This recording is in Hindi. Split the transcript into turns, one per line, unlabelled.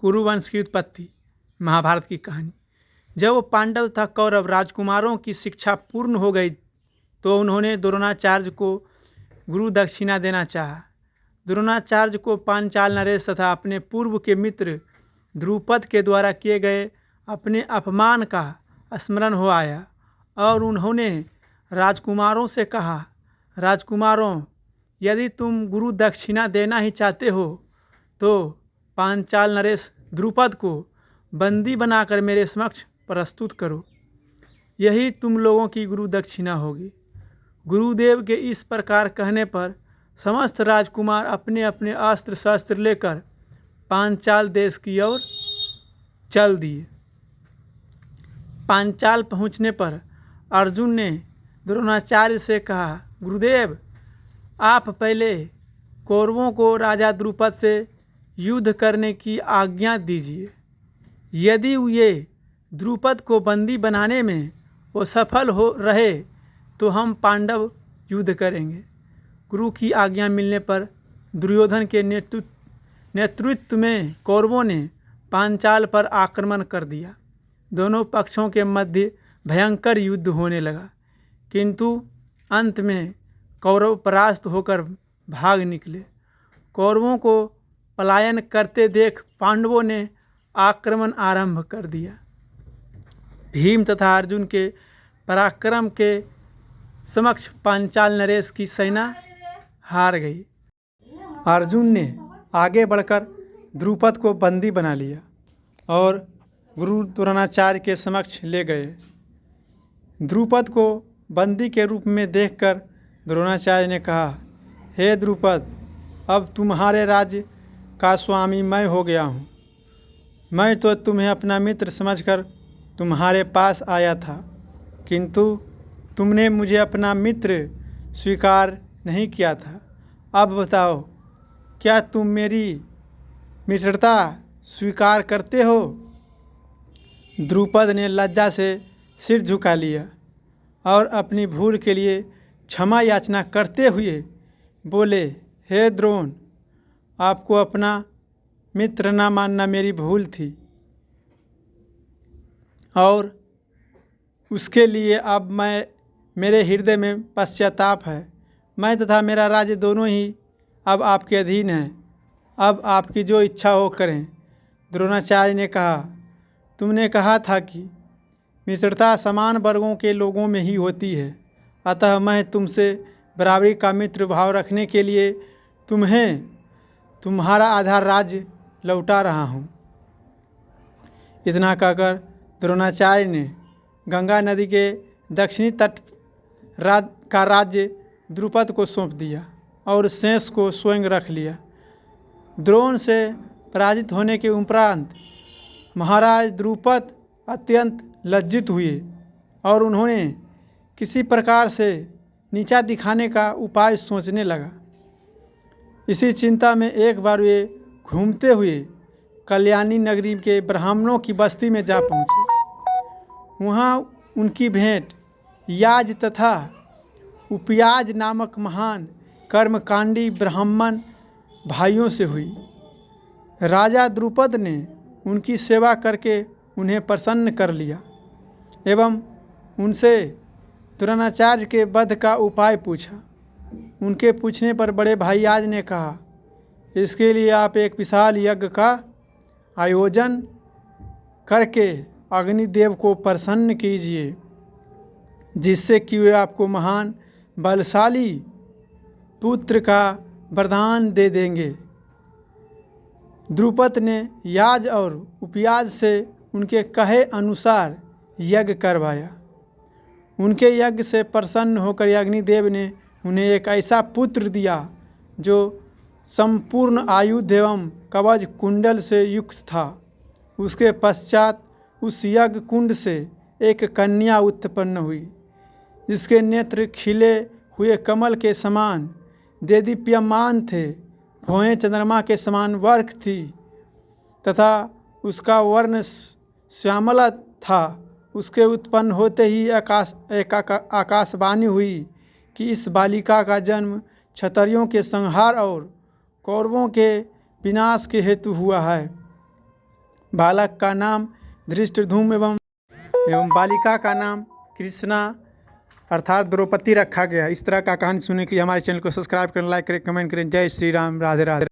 कुरुवंश की उत्पत्ति, महाभारत की कहानी। जब वो पांडव तथा कौरव राजकुमारों की शिक्षा पूर्ण हो गई तो उन्होंने द्रोणाचार्य को गुरु दक्षिणा देना चाहा। द्रोणाचार्य को पांचाल नरेश तथा अपने पूर्व के मित्र द्रुपद के द्वारा किए गए अपने अपमान का स्मरण हो आया और उन्होंने राजकुमारों से कहा, राजकुमारों, यदि तुम गुरु दक्षिणा देना ही चाहते हो तो पांचाल नरेश द्रुपद को बंदी बनाकर मेरे समक्ष प्रस्तुत करो। यही तुम लोगों की गुरु दक्षिणा होगी। गुरुदेव के इस प्रकार कहने पर समस्त राजकुमार अपने अपने अस्त्र शस्त्र लेकर पांचाल देश की ओर चल दिए। पांचाल पहुंचने पर अर्जुन ने द्रोणाचार्य से कहा, गुरुदेव, आप पहले कौरवों को राजा द्रुपद से युद्ध करने की आज्ञा दीजिए। यदि ये द्रुपद को बंदी बनाने में वो सफल हो रहे तो हम पांडव युद्ध करेंगे। गुरु की आज्ञा मिलने पर दुर्योधन के नेतृत्व में कौरवों ने पांचाल पर आक्रमण कर दिया। दोनों पक्षों के मध्य भयंकर युद्ध होने लगा, किंतु अंत में कौरव परास्त होकर भाग निकले। कौरवों को पलायन करते देख पांडवों ने आक्रमण आरंभ कर दिया। भीम तथा अर्जुन के पराक्रम के समक्ष पांचाल नरेश की सेना हार गई। अर्जुन ने आगे बढ़कर द्रुपद को बंदी बना लिया और गुरु द्रोणाचार्य के समक्ष ले गए। द्रुपद को बंदी के रूप में देखकर द्रोणाचार्य ने कहा, हे द्रुपद, अब तुम्हारे राज्य का स्वामी मैं हो गया हूँ। मैं तो तुम्हें अपना मित्र समझकर तुम्हारे पास आया था, किंतु तुमने मुझे अपना मित्र स्वीकार नहीं किया था। अब बताओ, क्या तुम मेरी मित्रता स्वीकार करते हो? द्रुपद ने लज्जा से सिर झुका लिया और अपनी भूल के लिए क्षमा याचना करते हुए बोले, हे द्रोण, आपको अपना मित्र न मानना मेरी भूल थी और उसके लिए अब मेरे हृदय में पश्चाताप है। मैं तथा मेरा राज्य दोनों ही अब आपके अधीन हैं। अब आपकी जो इच्छा हो करें। द्रोणाचार्य ने कहा, तुमने कहा था कि मित्रता समान वर्गों के लोगों में ही होती है, अतः मैं तुमसे बराबरी का मित्र भाव रखने के लिए तुम्हें तुम्हारा आधा राज्य लौटा रहा हूँ। इतना कहकर द्रोणाचार्य ने गंगा नदी के दक्षिणी तट का राज्य द्रुपद को सौंप दिया और शेष को स्वयं रख लिया। द्रोण से पराजित होने के उपरांत महाराज द्रुपद अत्यंत लज्जित हुए और उन्होंने किसी प्रकार से नीचा दिखाने का उपाय सोचने लगा। इसी चिंता में एक बार वे घूमते हुए कल्याणी नगरी के ब्राह्मणों की बस्ती में जा पहुँचे। वहाँ उनकी भेंट याज तथा उपयाज नामक महान कर्मकांडी ब्राह्मण भाइयों से हुई। राजा द्रुपद ने उनकी सेवा करके उन्हें प्रसन्न कर लिया एवं उनसे द्रोणाचार्य के वध का उपाय पूछा। उनके पूछने पर बड़े भाई याज ने कहा, इसके लिए आप एक विशाल यज्ञ का आयोजन करके अग्निदेव को प्रसन्न कीजिए, जिससे कि वे आपको महान बलशाली पुत्र का वरदान दे देंगे। द्रुपद ने याज और उपयाज से उनके कहे अनुसार यज्ञ करवाया। उनके यज्ञ से प्रसन्न होकर अग्निदेव ने उन्हें एक ऐसा पुत्र दिया जो संपूर्ण आयुध एवं कवच कुंडल से युक्त था। उसके पश्चात उस यज्ञ कुंड से एक कन्या उत्पन्न हुई, जिसके नेत्र खिले हुए कमल के समान देदीप्यमान थे, भौहें चंद्रमा के समान वर्क थी तथा उसका वर्ण श्यामला था। उसके उत्पन्न होते ही आकाशवाणी हुई कि इस बालिका का जन्म क्षत्रियों के संहार और कौरवों के विनाश के हेतु हुआ है। बालक का नाम धृष्टद्युम्न एवं बालिका का नाम कृष्णा अर्थात द्रौपदी रखा गया। इस तरह का कहानी सुनने के लिए हमारे चैनल को सब्सक्राइब करें, लाइक करें, कमेंट करें। जय श्री राम, राधे राधे।